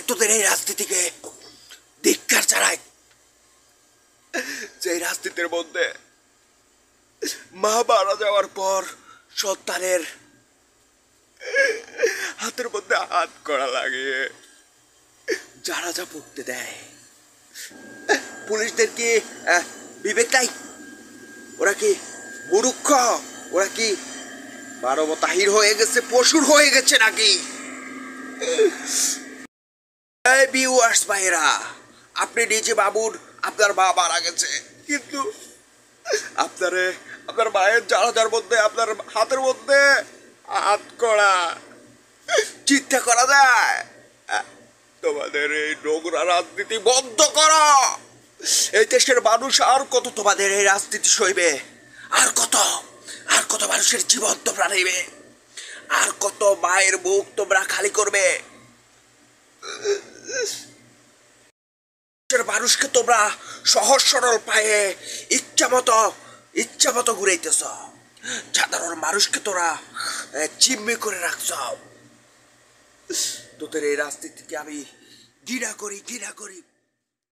তোদের এই রাজনীতিকে ধিক্কার জানাই। যে রাজনীতির মধ্যে মা মারা যাওয়ার পর সন্তানের হাতের মধ্যে হাত করা লাগিয়ে জানাজা পড়তে দেয়। পুলিশদের কি বিবেক নাই? ওরা কি মূর্খ? ওরা কি মানবতাহীন হয়ে গেছে, পশুর হয়ে গেছে নাকি? এই ভিউয়ার্স ভাইরা, আপনি নিজে ভাবুন, আপনার মা মারা গেছে, কিন্তু আপনার মায়ের জানাজার মধ্যে আপনার হাতের মধ্যে হাত করা চিন্তা করা যায়? তোমাদের এই নোংরা রাজনীতি বন্ধ করো। এই দেশের মানুষ আর কত তোমাদের এই রাজনীতি সইবে? আর কত মানুষের জীবন তোমরা নেবে? আর কত মায়ের মুখ তোমরা খালি করবে? মানুষকে তোমরা সহজ সরল পায়ে ইচ্ছা মতো ঘুরাইতেছ। সাধারণ মানুষকে তোরা জিম্মি করে রাখছ। তোদের এই রাজনীতিকে আমি ঘৃণা করি।